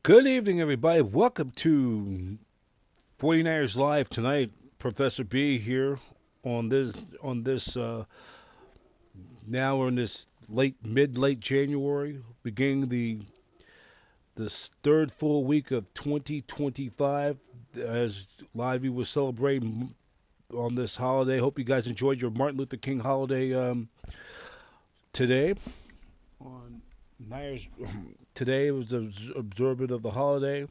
Good evening, everybody. Welcome to 49ers Live tonight. Professor B here on this. Now we're in this late January, beginning this third full week of 2025. As a lot of you will celebrate on this holiday. Hope you guys enjoyed your Martin Luther King holiday today. On Niners today was the observance of the holiday,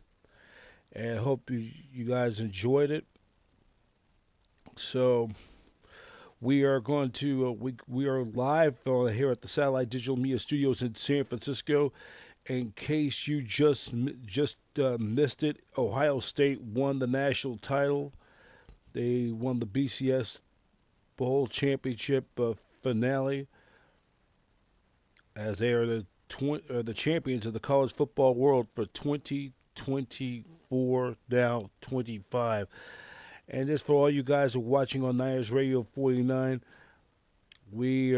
and I hope you guys enjoyed it. So we are going to we are live here at the Satellite Digital Media Studios in San Francisco. In case you just missed it, Ohio State won the national title. They won the BCS Bowl championship finale, as they are the champions of the college football world for 2024, now 25. And just for all you guys who are watching on Niners Radio 49, we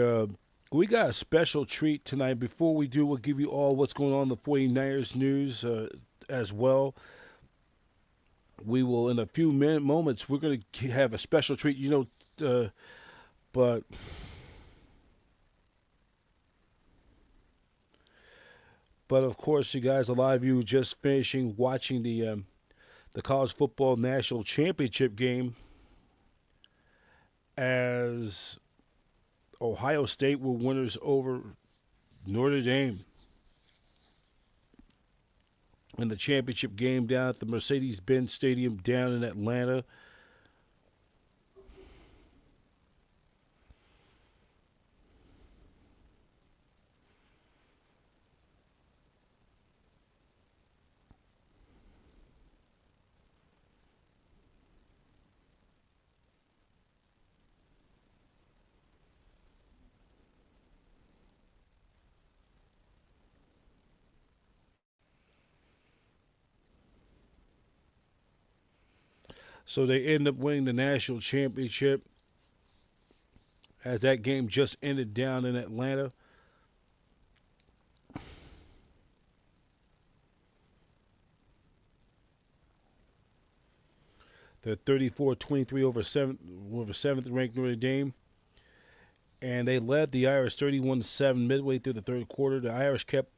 got a special treat tonight. Before we do, we'll give you all what's going on in the 49ers news as well. We will, in a few moments, we're going to have a special treat. But of course, you guys, a lot of you just finishing watching the college football national championship game, as Ohio State were winners over Notre Dame in the championship game down at the Mercedes-Benz Stadium down in Atlanta. So they end up winning the national championship, as that game just ended down in Atlanta. They're 34-23 over 7th ranked Notre Dame. And they led the Irish 31-7 midway through the third quarter. The Irish kept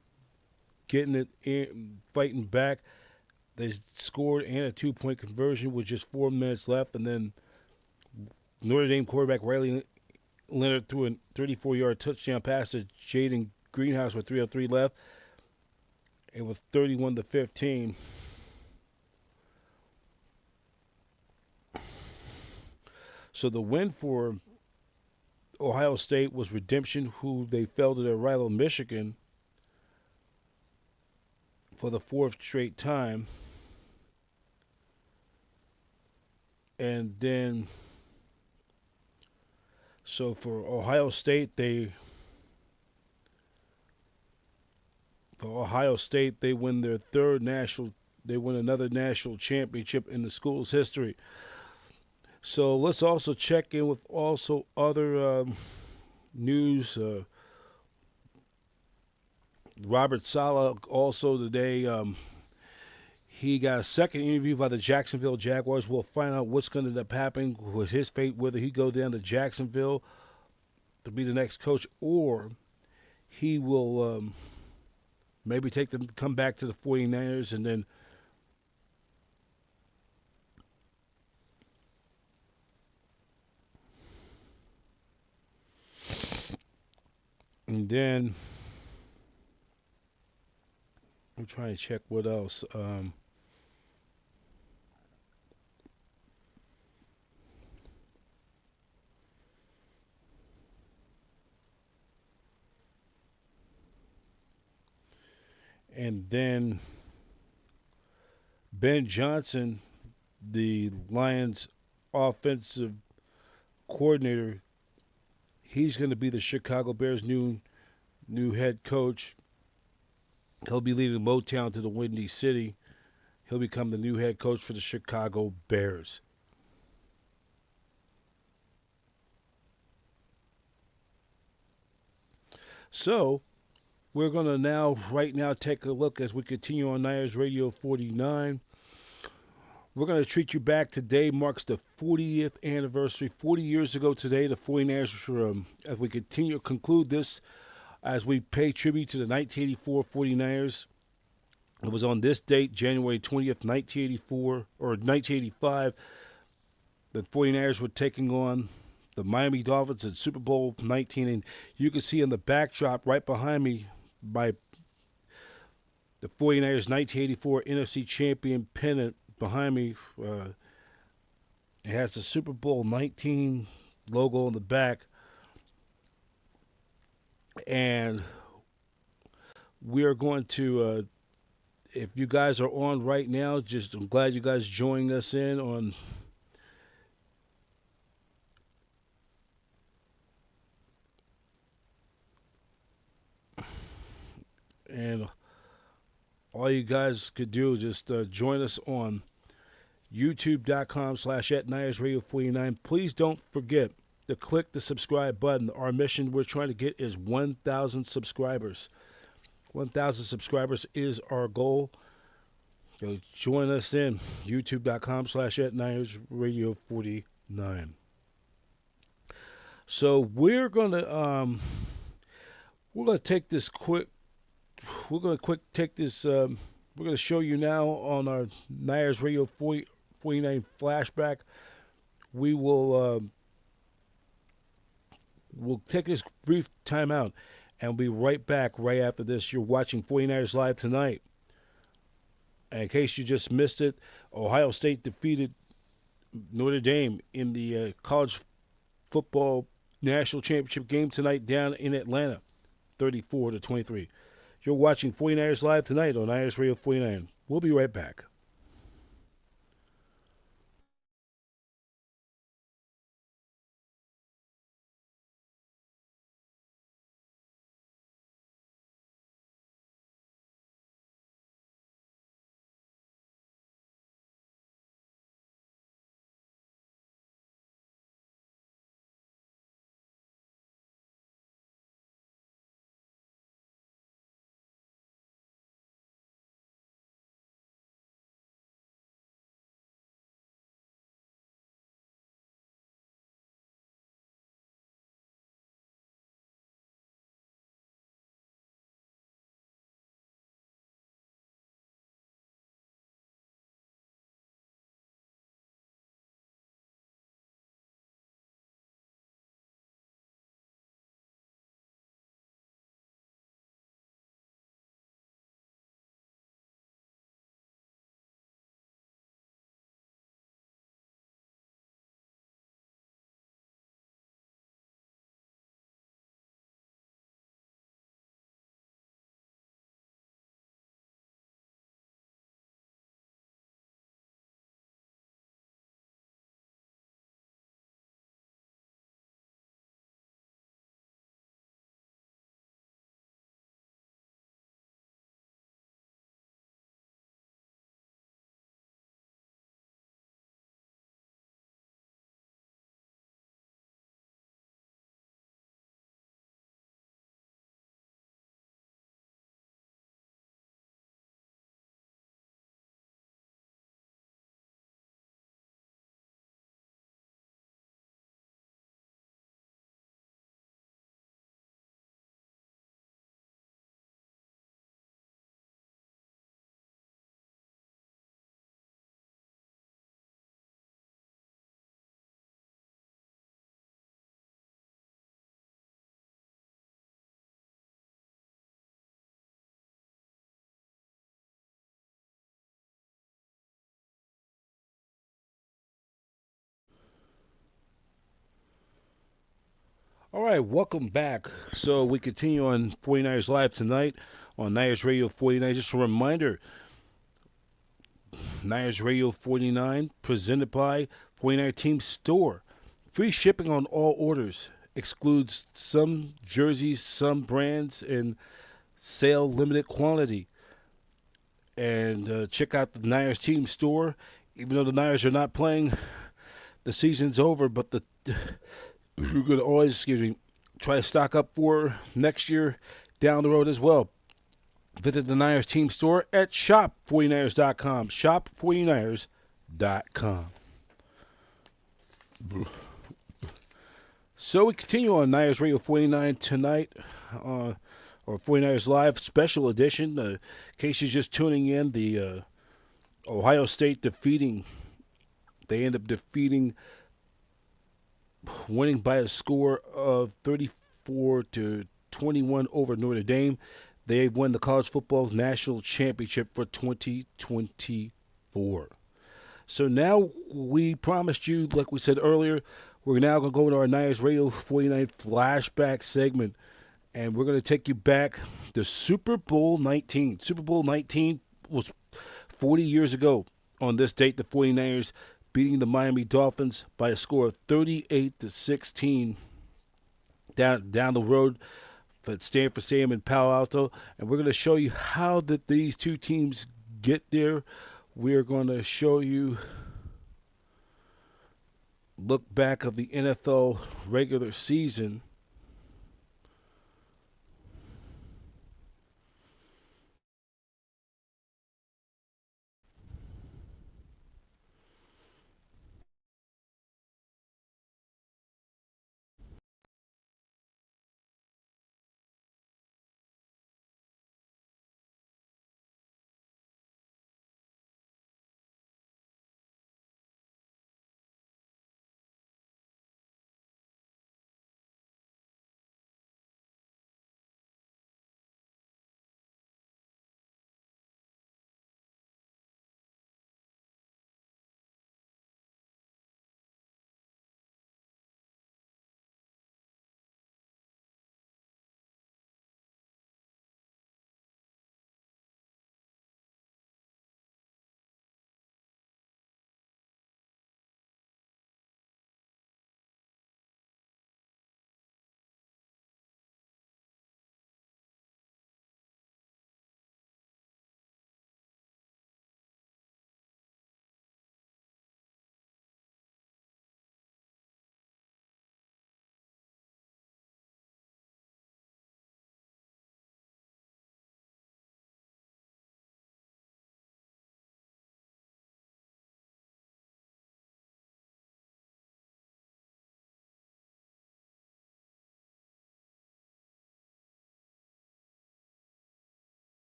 getting it in, fighting back. They scored and a 2-point conversion with just 4 minutes left. And then Notre Dame quarterback Riley Leonard threw a 34-yard touchdown pass to Jaden Greenhouse with 3:03 left. And with 31-15. So the win for Ohio State was redemption, who they fell to their rival Michigan for the fourth straight time. And then, so for Ohio State, they win their they win another national championship in the school's history. So let's also check in with also other news. Robert Saleh also today, he got a second interview by the Jacksonville Jaguars. We'll find out what's going to end up happening with his fate, whether he go down to Jacksonville to be the next coach, or he will maybe come back to the 49ers, and then I'm trying to check what else. And then Ben Johnson, the Lions offensive coordinator, he's going to be the Chicago Bears' new head coach. He'll be leading Motown to the Windy City. He'll become the new head coach for the Chicago Bears. So We're going to right now, take a look as we continue on Niners Radio 49. We're going to treat you back. Today marks the 40th anniversary. 40 years ago today, the 49ers were, as we conclude this, as we pay tribute to the 1984 49ers. It was on this date, January 20th, 1984, or 1985, the 49ers were taking on the Miami Dolphins in Super Bowl 19. And you can see in the backdrop right behind me by the 49ers 1984 NFC champion pennant behind me. It has the Super Bowl 19 logo on the back. And we're going to, if you guys are on right now, I'm glad you guys joining us in on. And all you guys could do is just join us on youtube.com/@NinersRadio49. Please don't forget to click the subscribe button. Our mission we're trying to get is 1,000 subscribers. 1,000 subscribers is our goal. So join us in youtube.com/@NinersRadio49. So we're gonna take this quick. We're gonna take this. We're gonna show you now on our Niners Radio 49 flashback. We will we'll take this brief time out and we'll be right back right after this. You're watching 49ers Live tonight. And in case you just missed it, Ohio State defeated Notre Dame in the college football national championship game tonight down in Atlanta, 34-23. You're watching 49ers Live tonight on Niners Radio 49. We'll be right back. All right, welcome back. So we continue on 49ers Live tonight on Niners Radio 49. Just a reminder, Niners Radio 49 presented by 49 Team Store. Free shipping on all orders. Excludes some jerseys, some brands, and sale limited quantity. And check out the Niners Team Store. Even though the Niners are not playing, the season's over, but you're going to always, try to stock up for next year. down the road as well. Visit the Niners team store at shop49ers.com. Shop49ers.com. So we continue on Niners Radio 49 tonight, or 49ers Live special edition. In case you're just tuning in, the Ohio State they end up winning by a score of 34-21 over Notre Dame. They won the college football's national championship for 2024. So now we promised you, like we said earlier, we're now going to go into our Niners Radio 49 flashback segment, and we're going to take you back to Super Bowl 19. Super Bowl 19 was 40 years ago on this date. The 49ers beating the Miami Dolphins by a score of 38-16 down the road at Stanford Stadium in Palo Alto, and we're going to show you how that these two teams get there. We're going to show you look back of the NFL regular season.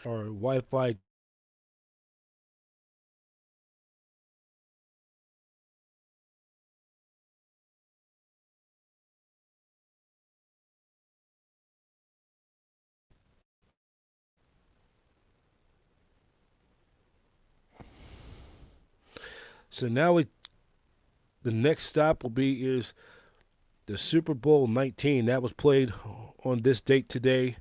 or Wi-Fi. So now the next stop will be is the Super Bowl 19 that was played on this date today.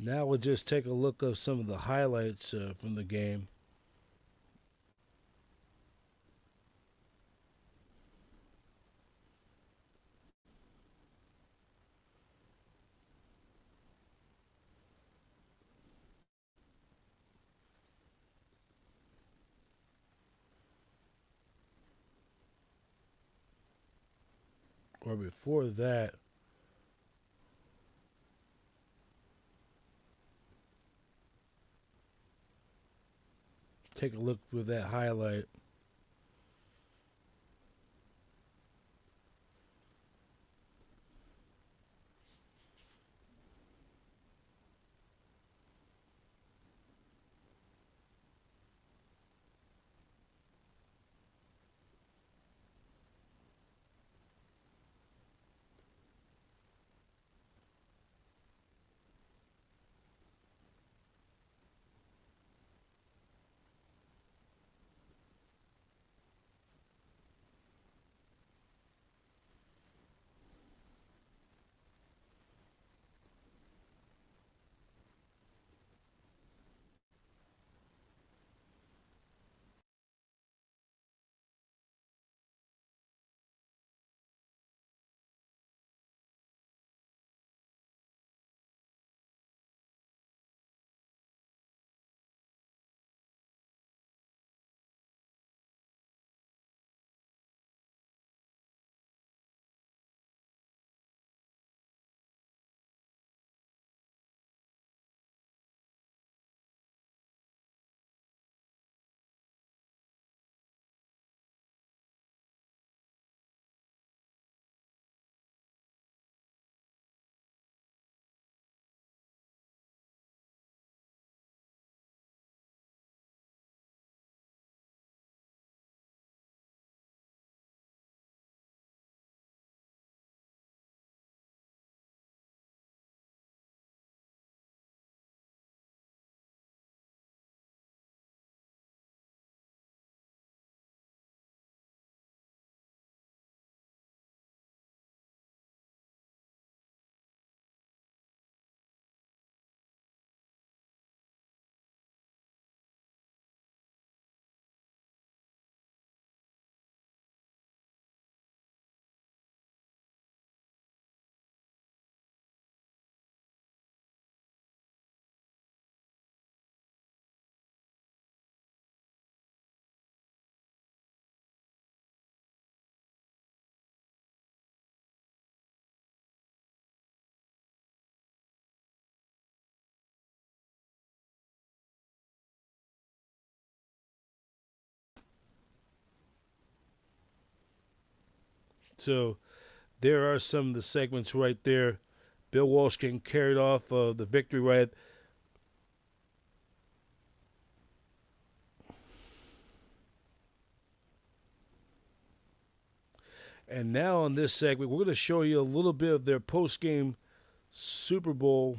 Now we'll just take a look at some of the highlights from the game. Or before that, take a look with that highlight. So there are some of the segments right there. Bill Walsh getting carried off the victory right. And now on this segment, we're going to show you a little bit of their post-game Super Bowl.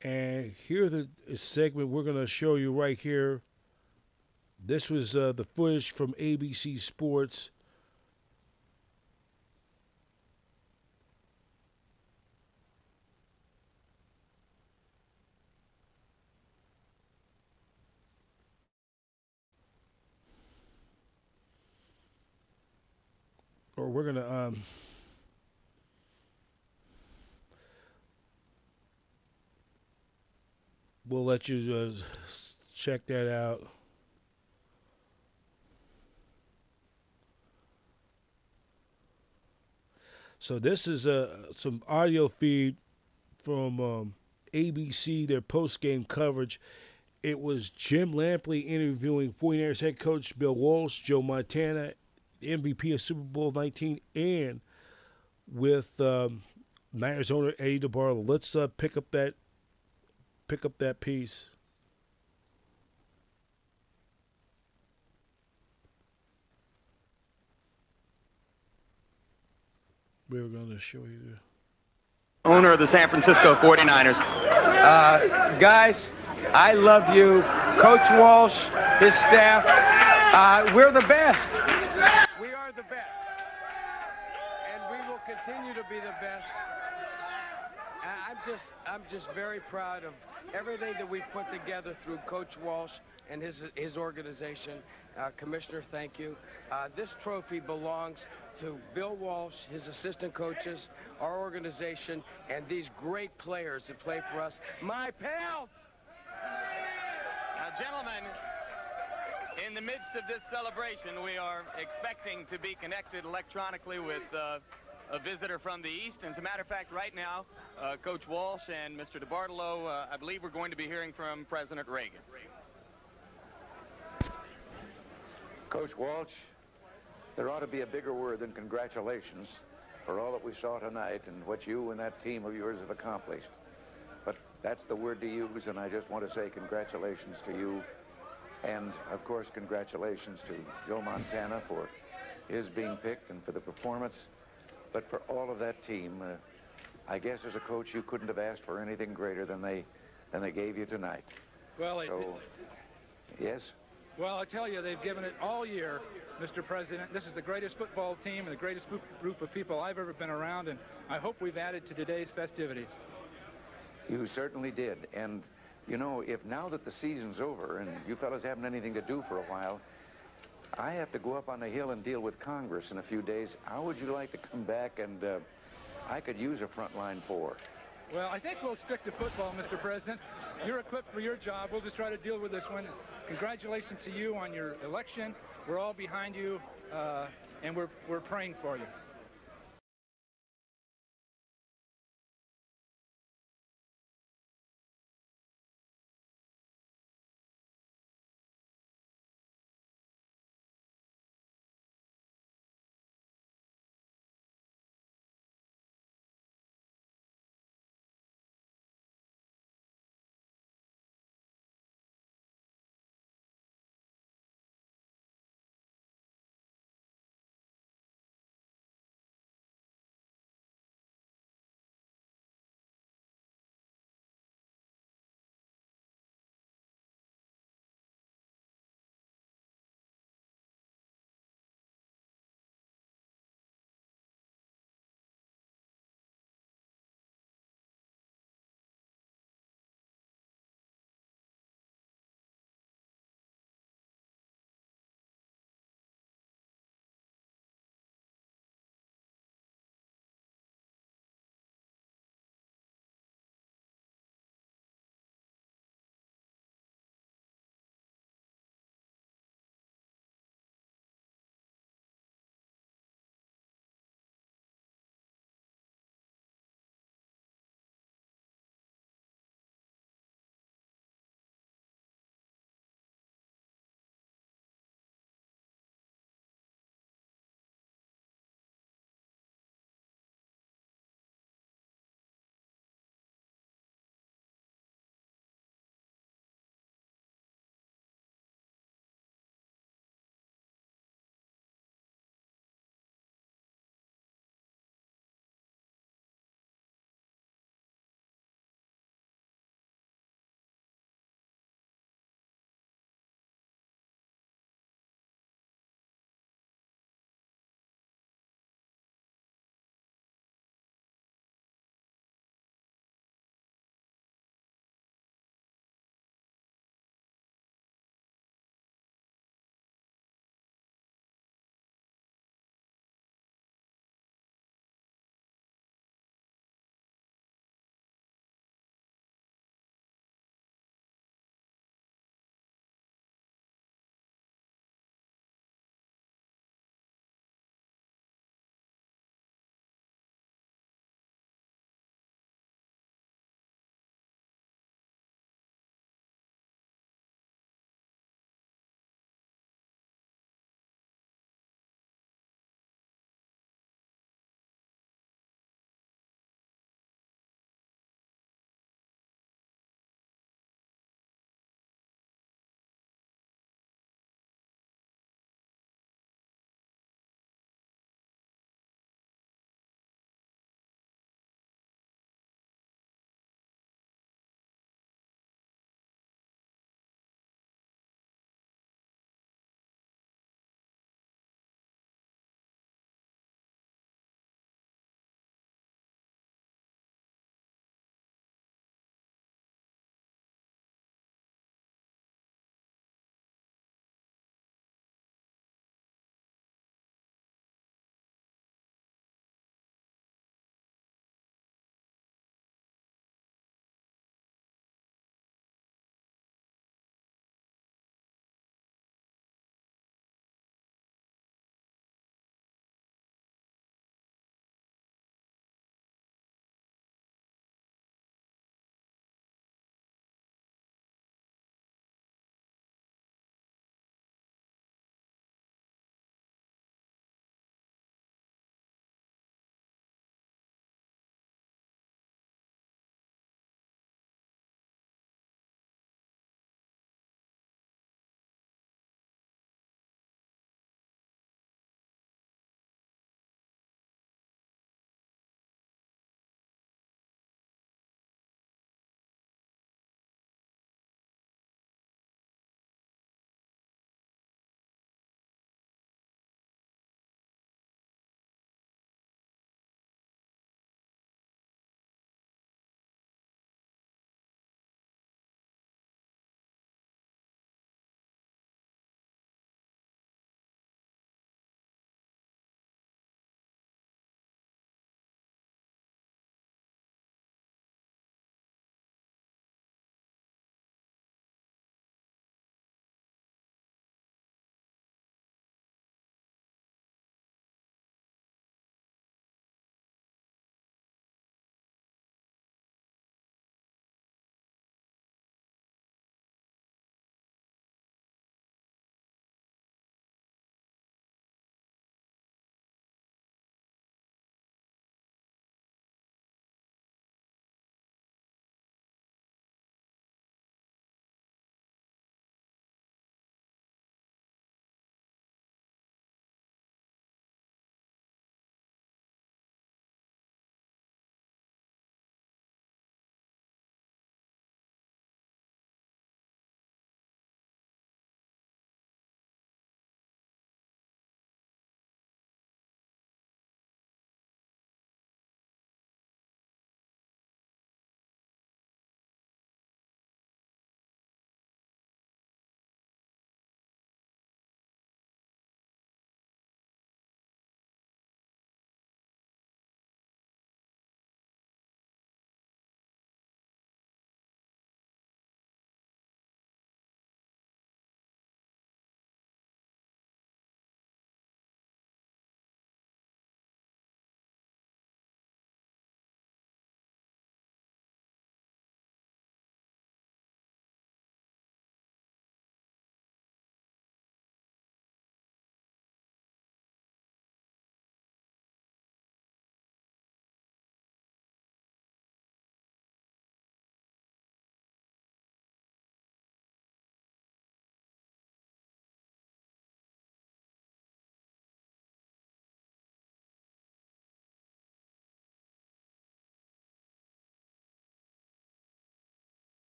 And here's the segment we're going to show you right here. This was the footage from ABC Sports. Or we're going to we'll let you check that out. So this is some audio feed from ABC, their post-game coverage. It was Jim Lampley interviewing 49ers head coach Bill Walsh, Joe Montana, MVP of Super Bowl 19, and with Niners owner Eddie DeBartolo. Let's pick up that piece. We were going to show you the owner of the San Francisco 49ers. Guys, I love you. Coach Walsh, his staff, we're the best. We are the best. And we continue to be the best. I'm just very proud of everything that we've put together through Coach Walsh and his organization. Commissioner, thank you. This trophy belongs to Bill Walsh, his assistant coaches, our organization, and these great players that play for us. My pals! Now, gentlemen, in the midst of this celebration, we are expecting to be connected electronically with a visitor from the East. And as a matter of fact, right now, Coach Walsh and Mr. DeBartolo, I believe we're going to be hearing from President Reagan. Coach Walsh, there ought to be a bigger word than congratulations for all that we saw tonight and what you and that team of yours have accomplished. But that's the word to use, and I just want to say congratulations to you. And, of course, congratulations to Joe Montana for his being picked and for the performance. But for all of that team, I guess as a coach, you couldn't have asked for anything greater than they gave you tonight. Well, So, yes? well, I tell you, they've given it all year, Mr. President. This is the greatest football team and the greatest group of people I've ever been around, and I hope we've added to today's festivities. You certainly did. And, you know, if now that the season's over and you fellas haven't anything to do for a while, I have to go up on the Hill and deal with Congress in a few days. How would you like to come back and I could use a frontline four? Well, I think we'll stick to football, Mr. President. You're equipped for your job. We'll just try to deal with this one. Congratulations to you on your election. We're all behind you, and we're praying for you.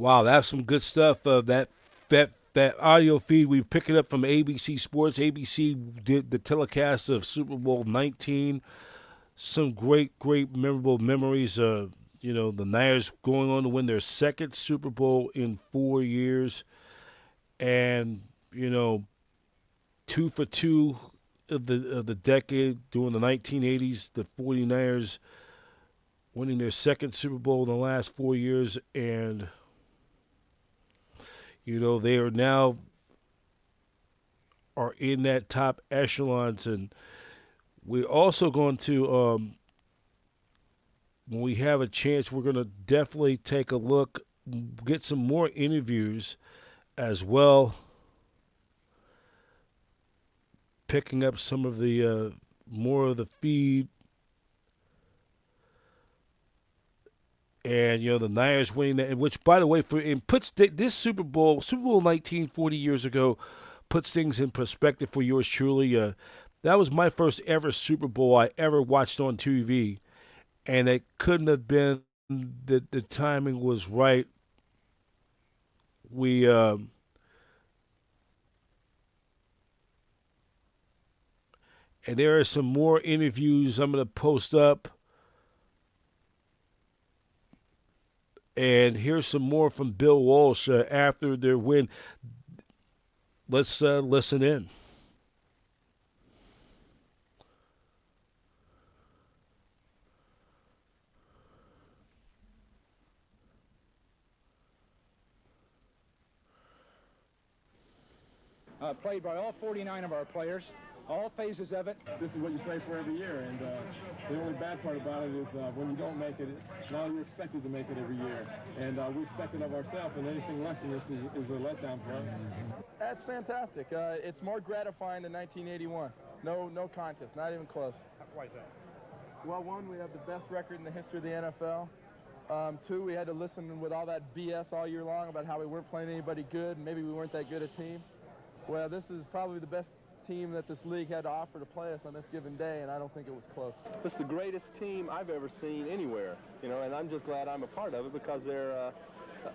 Wow, that's some good stuff. That audio feed we pick it up from ABC Sports. ABC did the telecast of Super Bowl 19. Some great memorable memories. The Niners going on to win their second Super Bowl in 4 years, and 2 for 2 of the decade during the 1980s. The 49ers winning their second Super Bowl in the last 4 years, and they are now are in that top echelons, and we're also going to when we have a chance, we're going to definitely take a look, get some more interviews as well, picking up some of the more of the feed. And the Niners winning that, which, by the way, puts this Super Bowl 19, 40 years ago, puts things in perspective for yours truly. That was my first ever Super Bowl I ever watched on TV, and it couldn't have been the timing was right. We and there are some more interviews I'm going to post up. And here's some more from Bill Walsh after their win. Let's listen in. Played by all 49 of our players, all phases of it. This is what you play for every year, and the only bad part about it is when you don't make it, now you're expected to make it every year, and we expect it of ourselves, and anything less than this is a letdown for us. That's fantastic. It's more gratifying than 1981. No contest, not even close. Why is that? Well, one, we have the best record in the history of the NFL. Two, we had to listen with all that BS all year long about how we weren't playing anybody good, and maybe we weren't that good a team. Well, this is probably the best team that this league had to offer to play us on this given day, and I don't think it was close. It's the greatest team I've ever seen anywhere, and I'm just glad I'm a part of it because they're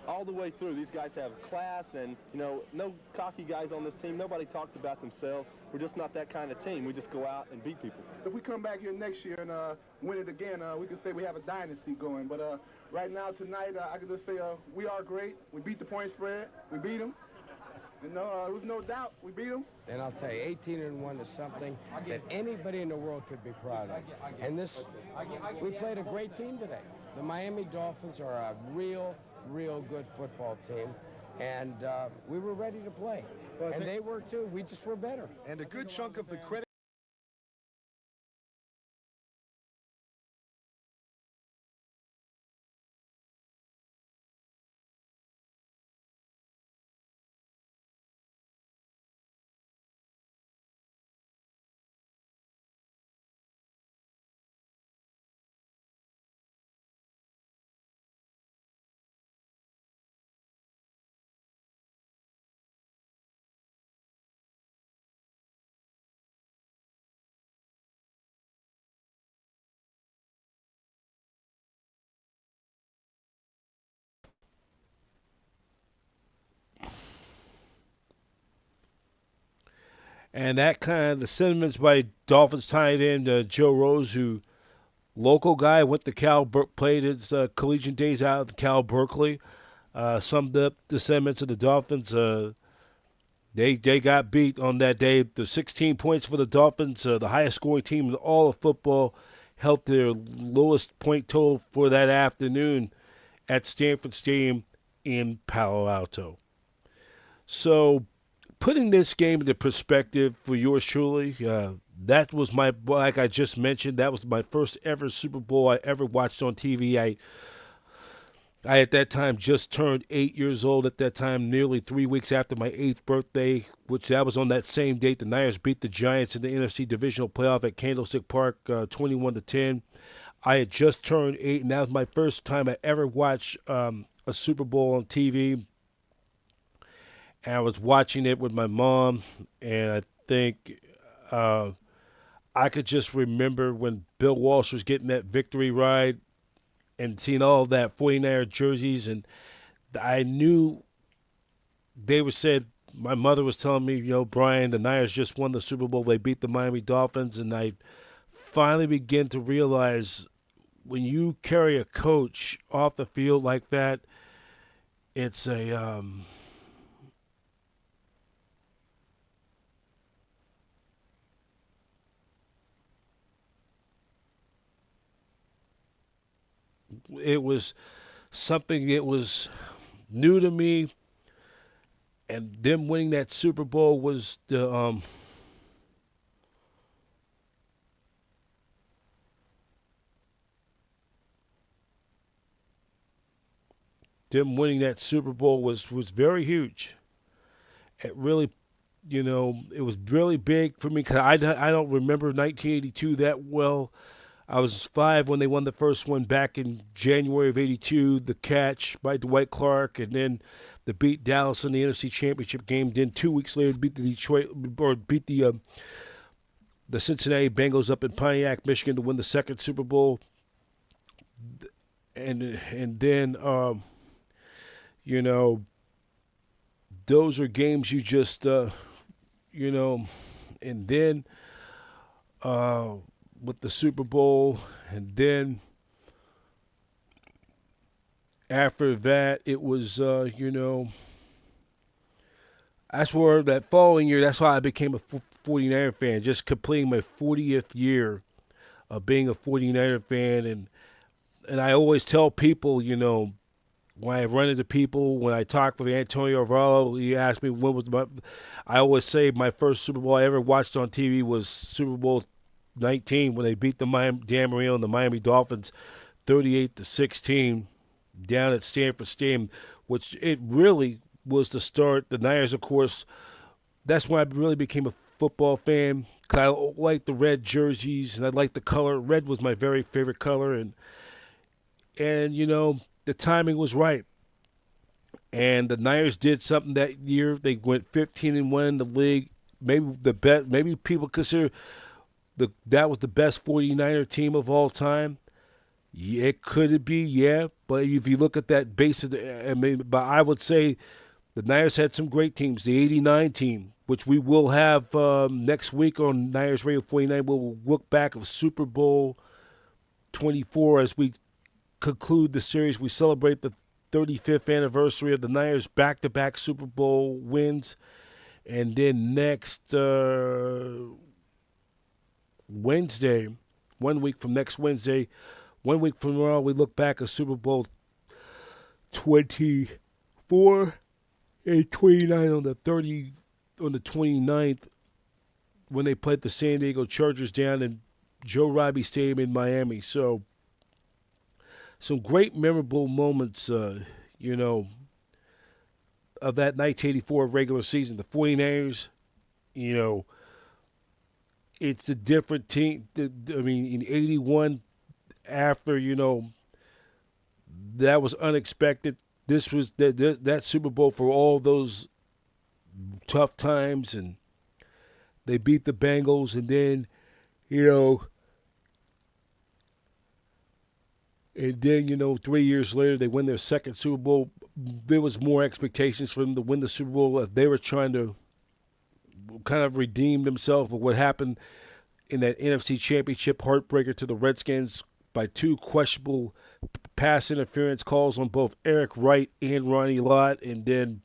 all the way through. These guys have class, and, no cocky guys on this team. Nobody talks about themselves. We're just not that kind of team. We just go out and beat people. If we come back here next year and win it again, we can say we have a dynasty going. But right now, tonight, I can just say we are great. We beat the point spread. We beat them. There was no doubt. We beat them. And I'll tell you, 18-1 is something that anybody in the world could be proud of. And we played a great team today. The Miami Dolphins are a real good football team. And we were ready to play. And they were too. We just were better. And a good chunk of the credit. And that kind of the sentiments by Dolphins tight end Joe Rose, who local guy, went to played his collegiate days out at Cal Berkeley, summed up the sentiments of the Dolphins. They got beat on that day. The 16 points for the Dolphins, the highest scoring team in all of football, held their lowest point total for that afternoon at Stanford Stadium in Palo Alto. So, putting this game into perspective for yours truly, that was like I just mentioned, that was my first ever Super Bowl I ever watched on TV. I at that time just turned 8 years old at that time, nearly 3 weeks after my 8th birthday, which that was on that same date. The Niners beat the Giants in the NFC Divisional Playoff at Candlestick Park 21-10. I had just turned 8, and that was my first time I ever watched a Super Bowl on TV. And I was watching it with my mom, and I think I could just remember when Bill Walsh was getting that victory ride and seeing all that 49er jerseys, and I knew they were said. My mother was telling me, Brian, the Niners just won the Super Bowl. They beat the Miami Dolphins, and I finally began to realize when you carry a coach off the field like that, it's a it was something that was new to me, and them winning that Super Bowl was the them winning that Super Bowl was very huge. It really, it was really big for me because I don't remember 1982 that well. I was 5 when they won the first one back in January of '82. The catch by Dwight Clark, and then they beat Dallas in the NFC Championship game. Then 2 weeks later, beat the Cincinnati Bengals up in Pontiac, Michigan, to win the second Super Bowl. And then those are games you just and then with the Super Bowl, and then after that it was that's where that following year, that's why I became a 49er fan, just completing my 40th year of being a 49er fan. And I always tell people, when I run into people, when I talk with Antonio Arvalo, he asked me I always say my first Super Bowl I ever watched on TV was Super Bowl 19 when they beat the Dan Marino and the Miami Dolphins 38-16 down at Stanford Stadium, which it really was the start. The Niners, of course, that's when I really became a football fan, because I liked the red jerseys and I liked the color. Red was my very favorite color, and the timing was right. And the Niners did something that year. They went 15-1 in the league. Maybe the best. Maybe people consider that was the best 49er team of all time. Yeah, it could be, yeah. But if you look at that base of but I would say the Niners had some great teams. The '89 team, which we will have next week on Niners Radio 49, we'll look back of Super Bowl 24 as we conclude the series. We celebrate the 35th anniversary of the Niners' back-to-back Super Bowl wins. And then next Wednesday, 1 week from next Wednesday, 1 week from tomorrow, we look back at Super Bowl 24 and 29 on the 29th when they played the San Diego Chargers down in Joe Robbie Stadium in Miami. So some great memorable moments, of that 1984 regular season. The 49ers, it's a different team. In 81, after, that was unexpected. This was that Super Bowl for all those tough times, and they beat the Bengals, and then, and then, 3 years later, they win their second Super Bowl. There was more expectations for them to win the Super Bowl. They were trying to kind of redeem themselves of what happened in that NFC Championship heartbreaker to the Redskins by 2 questionable pass interference calls on both Eric Wright and Ronnie Lott, and then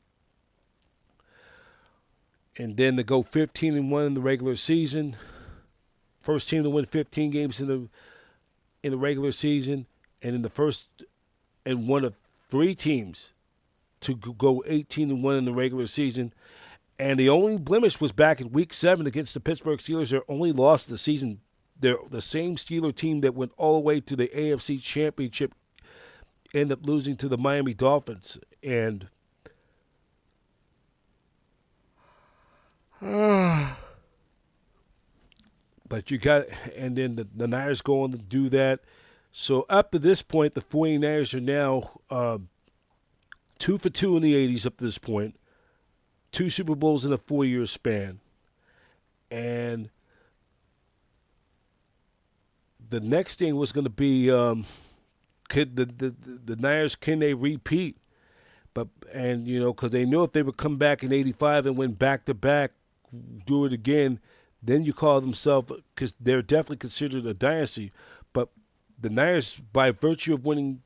to go 15-1 in the regular season. First team to win 15 games in the regular season, and in the first and one of 3 teams to go 18-1 in the regular season. And the only blemish was back in Week 7 against the Pittsburgh Steelers. Their only loss of the season. They're the same Steeler team that went all the way to the AFC Championship, ended up losing to the Miami Dolphins. And but and then the Niners go on to do that. So up to this point, the 49ers are now 2 for 2 in the 80s up to this point. 2 Super Bowls in a 4-year span. And the next thing was going to be, could the Niners, can they repeat? And because they knew if they would come back in '85 and win back to back, do it again, then you call themselves, because they're definitely considered a dynasty. But the Niners, by virtue of winning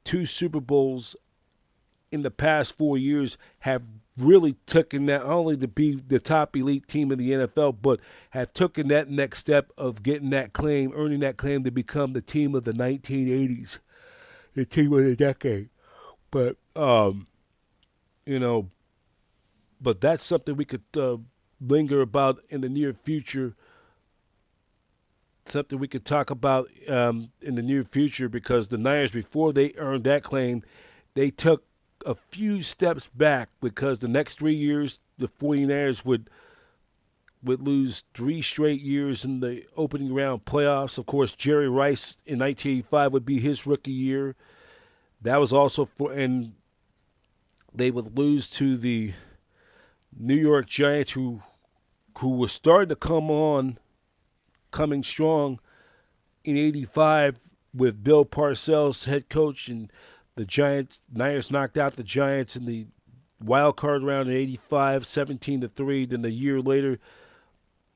2 Super Bowls in the past 4 years, have really taken not only to be the top elite team in the NFL, but have taken that next step of getting that claim, earning that claim to become the team of the 1980s, the team of the decade. But but that's something we could linger about in the near future. Something we could talk about in the near future, because the Niners, before they earned that claim, they took a few steps back, because the next 3 years the 49ers would lose 3 straight years in the opening round playoffs. Of course, Jerry Rice in 1985 would be his rookie year. That was also and they would lose to the New York Giants, who was starting to coming strong in '85 with Bill Parcells head coach, and the Niners knocked out the Giants in the wild card round in '85, 17-3. Then a year later,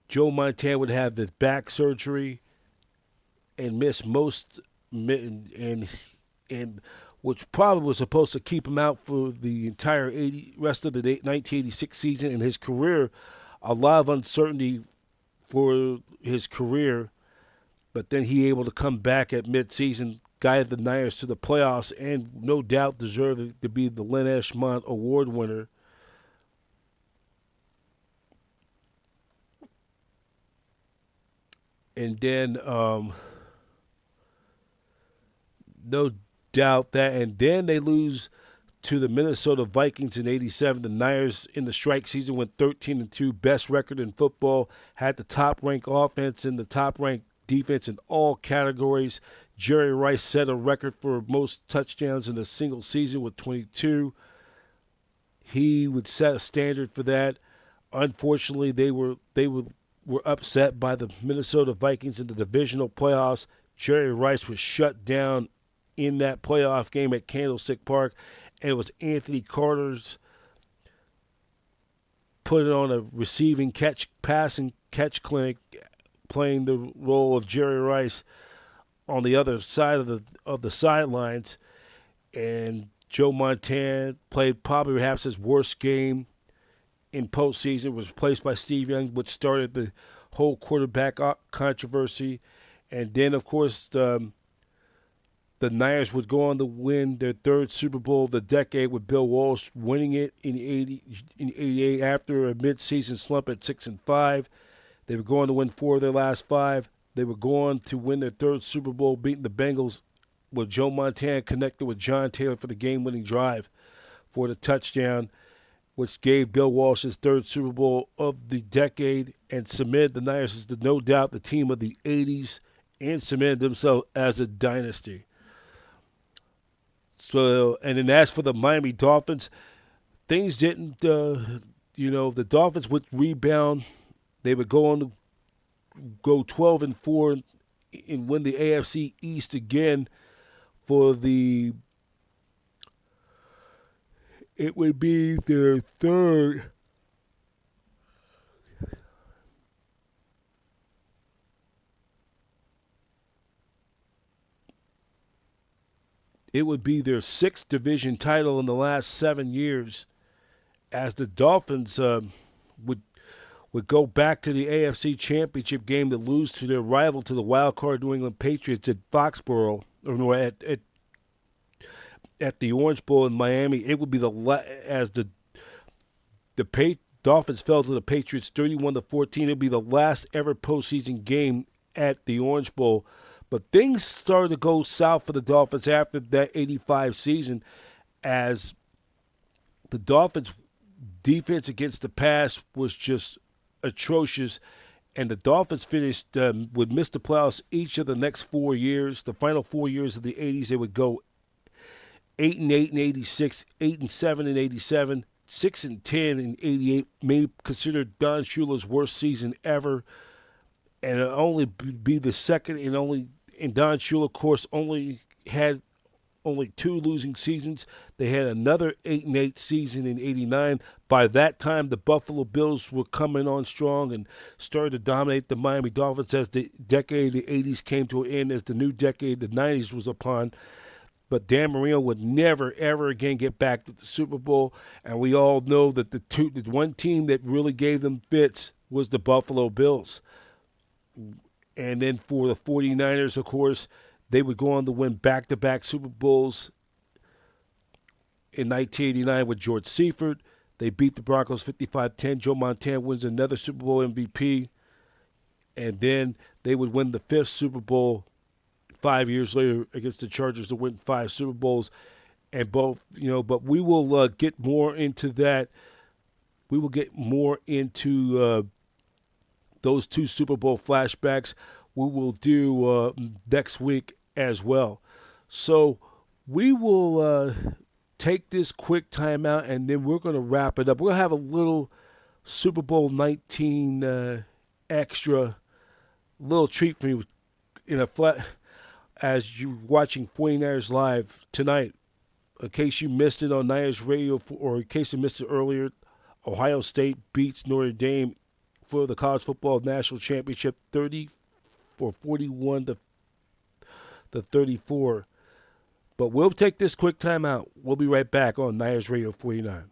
Joe Montana would have the back surgery and miss most, and which probably was supposed to keep him out for the entire rest of the 1986 season. And his career, a lot of uncertainty for his career, but then he able to come back at midseason, guided the Niners to the playoffs, and no doubt deserved to be the Len Eschmont Award winner. And then, no doubt that, and then they lose to the Minnesota Vikings in '87. The Niners in the strike season went 13-2, best record in football, had the top-ranked offense and the top-ranked defense in all categories. Jerry Rice set a record for most touchdowns in a single season with 22. He would set a standard for that. Unfortunately, they were upset by the Minnesota Vikings in the divisional playoffs. Jerry Rice was shut down in that playoff game at Candlestick Park, and it was Anthony Carter's put it on a receiving passing catch clinic, playing the role of Jerry Rice on the other side of the sidelines. And Joe Montana played probably perhaps his worst game in postseason, was replaced by Steve Young, which started the whole quarterback controversy. And then, of course, the Niners would go on to win their 3rd Super Bowl of the decade, with Bill Walsh winning it in '88 after a midseason slump at 6-5. They were going to win 4 of their last 5. They were going to win their 3rd Super Bowl, beating the Bengals, with Joe Montana connected with John Taylor for the game-winning drive for the touchdown, which gave Bill Walsh his 3rd Super Bowl of the decade and cemented the Niners as no doubt the team of the '80s and cemented themselves as a dynasty. So, and then as for the Miami Dolphins, things didn't, the Dolphins would rebound. They would go on to go 12-4 and win the AFC East again for it would be their 3rd. It would be their 6th division title in the last 7 years, as the Dolphins would go back to the AFC Championship game to lose to their rival, to the wild card New England Patriots at Foxborough, or no, at the Orange Bowl in Miami. It would be as the Dolphins fell to the Patriots 31-14. It would be the last ever postseason game at the Orange Bowl. But things started to go south for the Dolphins after that '85 season, as the Dolphins' defense against the pass was just atrocious, and the Dolphins finished would miss the playoffs each of the next 4 years. The final 4 years of the '80s, they would go 8-8 in '86, 8-7 in '87, 6-10 in '88. May considered Don Shula's worst season ever, and it only be the second and only. And Don Shula, of course, only had only 2 losing seasons. They had another 8-8 season in '89. By that time, the Buffalo Bills were coming on strong and started to dominate the Miami Dolphins as the decade of the '80s came to an end, as the new decade, the '90s, was upon. But Dan Marino would never, ever again get back to the Super Bowl. And we all know that the one team that really gave them fits was the Buffalo Bills. And then for the 49ers, of course, they would go on to win back-to-back Super Bowls in 1989 with George Seifert. They beat the Broncos 55-10. Joe Montana wins another Super Bowl MVP. And then they would win the 5th Super Bowl 5 years later against the Chargers to win 5 Super Bowls. And both, but we will get more into that. We will get more into those 2 Super Bowl flashbacks. We will do next week as well. So we will take this quick timeout, and then we're going to wrap it up. We'll have a little Super Bowl 19 extra little treat for you in a flat as you're watching 49ers Live tonight. In case you missed it on Niners Radio, or in case you missed it earlier, Ohio State beats Notre Dame for the College Football National Championship 41 to 34. But we'll take this quick time out. We'll be right back on Niners Radio 49.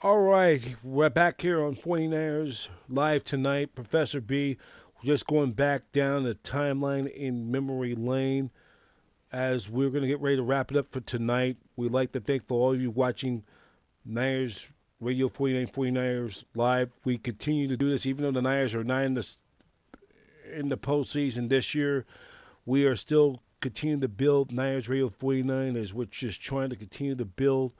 All right, we're back here on 49ers Live tonight. Professor B, we're just going back down the timeline in memory lane as we're going to get ready to wrap it up for tonight. We'd like to thank for all of you watching Niners Radio 49ers Live. We continue to do this even though the Niners are not in the postseason this year. We are still continuing to build Niners Radio 49ers. We're just trying to continue to build,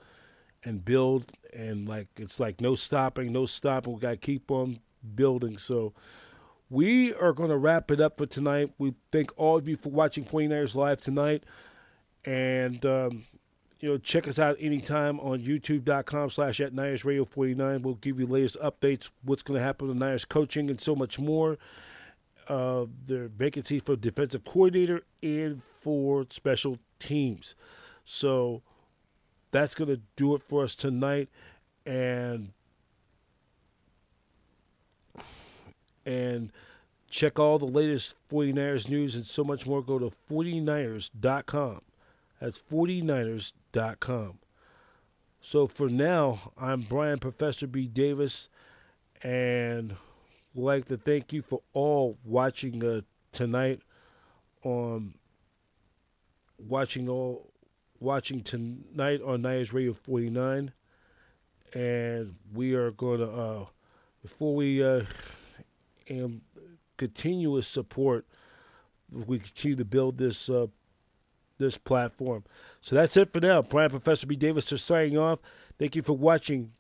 and like it's like no stopping. We got to keep on building. So we are going to wrap it up for tonight. We thank all of you for watching 49ers Live tonight. And, check us out anytime on youtube.com/@NinersRadio49. We'll give you the latest updates, what's going to happen with Niners coaching and so much more. Their vacancy for defensive coordinator and for special teams. So that's going to do it for us tonight. And check all the latest 49ers news and so much more. Go to 49ers.com. That's 49ers.com. So for now, I'm Brian Professor B. Davis, and would like to thank you for all watching tonight tonight on Niners Radio 49. And we are going to, before we continuous support, we continue to build this platform. So that's it for now. Brian Professor B. Davis is signing off. Thank you for watching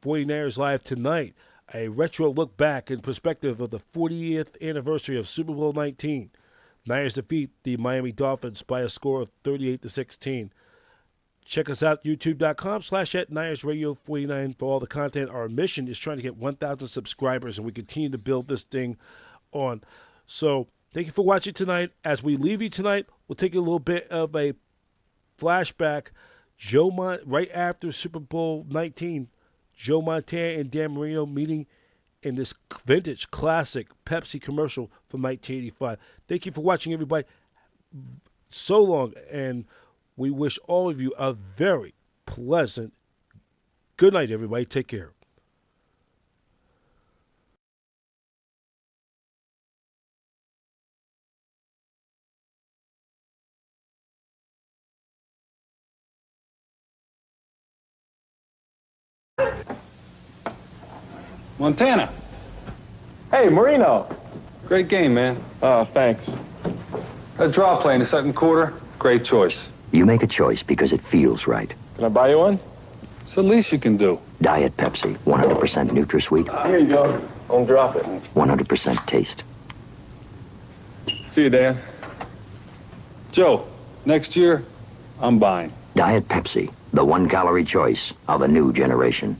49ers Live tonight, a retro look back in perspective of the 40th anniversary of Super Bowl 19. Niners defeat the Miami Dolphins by a score of 38-16. Check us out, youtube.com/@NinersRadio49 for all the content. Our mission is trying to get 1,000 subscribers, and we continue to build this thing on. So thank you for watching tonight. As we leave you tonight, we'll take a little bit of a flashback. Right after Super Bowl 19, Joe Montana and Dan Marino meeting in this vintage classic Pepsi commercial from 1985. Thank you for watching, everybody. So long, and we wish all of you a very pleasant good night, everybody. Take care. Montana. Hey, Marino. Great game, man. Oh, thanks. That draw play in the second quarter, great choice. You make a choice because it feels right. Can I buy you one? It's the least you can do. Diet Pepsi, 100% NutraSweet. Here you go. Don't drop it. 100% taste. See you, Dan. Joe, next year, I'm buying. Diet Pepsi, the 1-calorie choice of a new generation.